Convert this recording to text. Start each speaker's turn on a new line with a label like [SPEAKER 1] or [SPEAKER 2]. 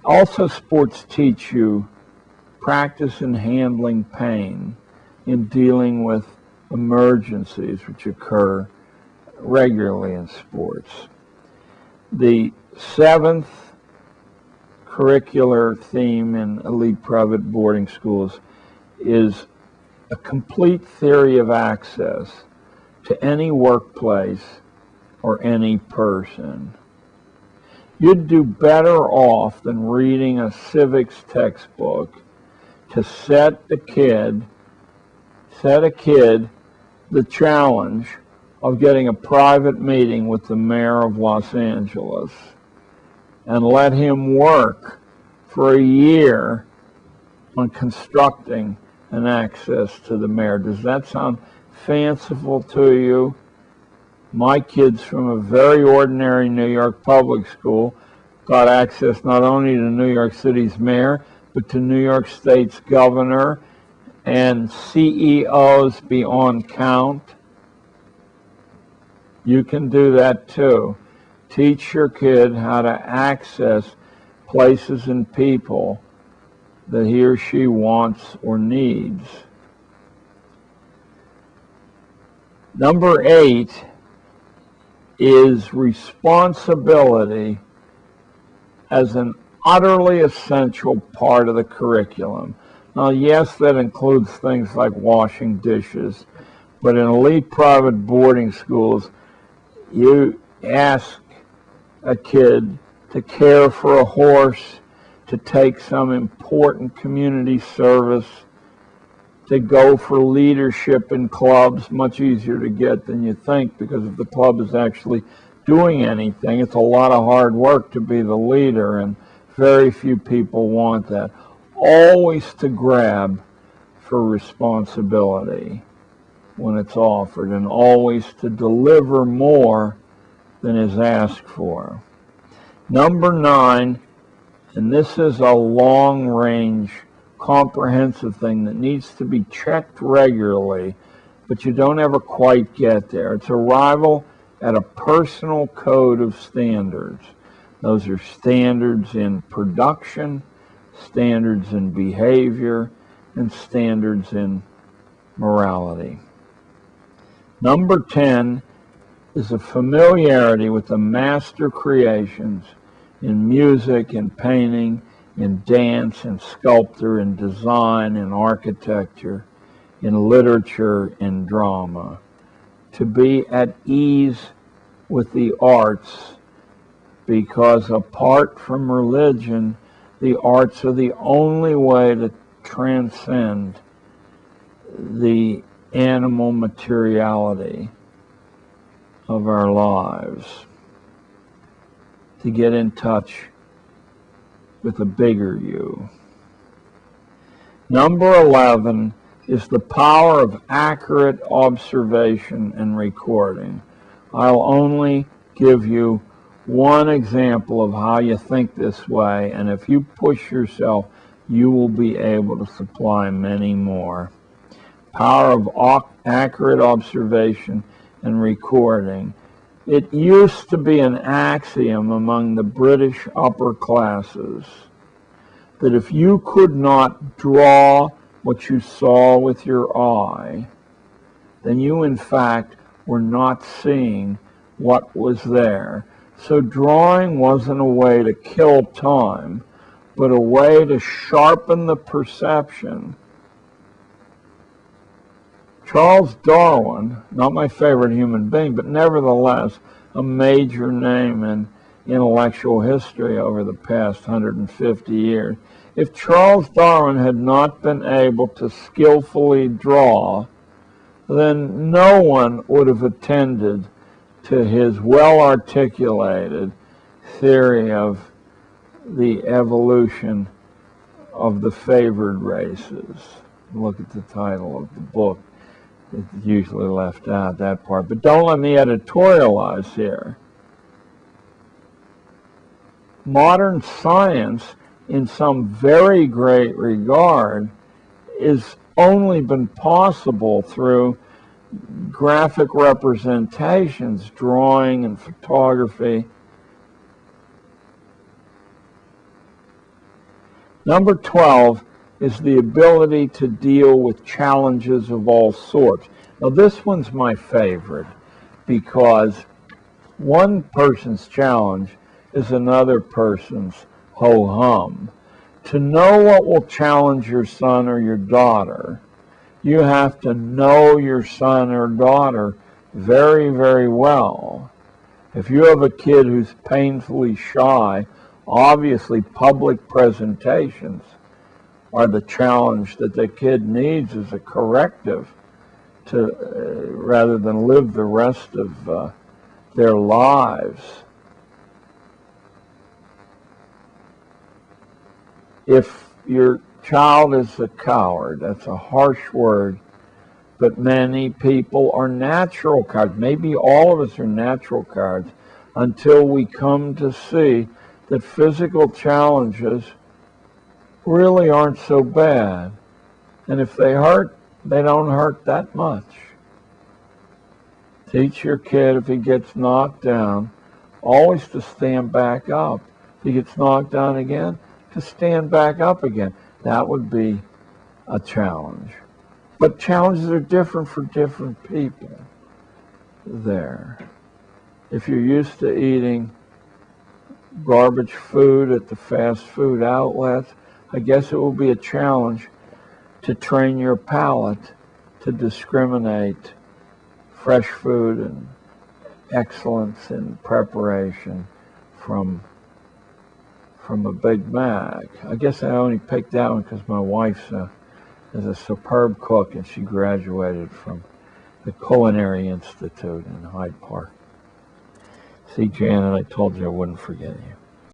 [SPEAKER 1] Also, sports teach you practice in handling pain, in dealing with emergencies which occur regularly in sports. The seventh curricular theme in elite private boarding schools is a complete theory of access to any workplace or any person. You'd do better off than reading a civics textbook to set a kid the challenge of getting a private meeting with the mayor of Los Angeles and let him work for a year on constructing an access to the mayor. Does that sound fanciful to you? My kids from a very ordinary New York public school got access not only to New York City's mayor, but to New York State's governor and CEOs beyond count. You can do that too. Teach your kid how to access places and people that he or she wants or needs. Number 8 is responsibility as an utterly essential part of the curriculum. Now, yes, that includes things like washing dishes, but in elite private boarding schools, you ask a kid to care for a horse, to take some important community service, to go for leadership in clubs, much easier to get than you think, because if the club is actually doing anything, it's a lot of hard work to be the leader, and very few people want that. Always to grab for responsibility when it's offered, and always to deliver more than is asked for. Number 9, and this is a long-range, comprehensive thing that needs to be checked regularly, but you don't ever quite get there. It's arrival at a personal code of standards. Those are standards in production, standards in behavior, and standards in morality. Number 10 is a familiarity with the master creations in music, in painting, in dance, in sculpture, in design, in architecture, in literature, in drama. To be at ease with the arts, because apart from religion, the arts are the only way to transcend the animal materiality of our lives, to get in touch with a bigger you. Number 11 is the power of accurate observation and recording. I'll only give you one example of how you think this way, and if you push yourself, you will be able to supply many more. Power of accurate observation and recording. It used to be an axiom among the British upper classes that if you could not draw what you saw with your eye, then you in fact were not seeing what was there. So drawing wasn't a way to kill time, but a way to sharpen the perception. Charles Darwin, not my favorite human being, but nevertheless a major name in intellectual history over the past 150 years. If Charles Darwin had not been able to skillfully draw, then no one would have attended to his well-articulated theory of the evolution of the favored races. Look at the title of the book. It's usually left out, that part. But don't let me editorialize here. Modern science, in some very great regard, is only been possible through graphic representations, drawing and photography. Number 12 is the ability to deal with challenges of all sorts. Now, this one's my favorite because one person's challenge is another person's ho-hum. To know what will challenge your son or your daughter, you have to know your son or daughter very, very well. If you have a kid who's painfully shy, obviously public presentations are the challenge that the kid needs as a corrective to rather than live the rest of their lives. If your child is a coward, that's a harsh word, but many people are natural cowards. Maybe all of us are natural cowards until we come to see that physical challenges really aren't so bad. And if they hurt, they don't hurt that much. Teach your kid, if he gets knocked down, always to stand back up. If he gets knocked down again, to stand back up again. That would be a challenge. But challenges are different for different people there. If you're used to eating garbage food at the fast food outlets, I guess it will be a challenge to train your palate to discriminate fresh food and excellence in preparation from a Big Mac. I guess I only picked that one because my wife is a superb cook and she graduated from the Culinary Institute in Hyde Park. See, Janet, I told you I wouldn't forget you.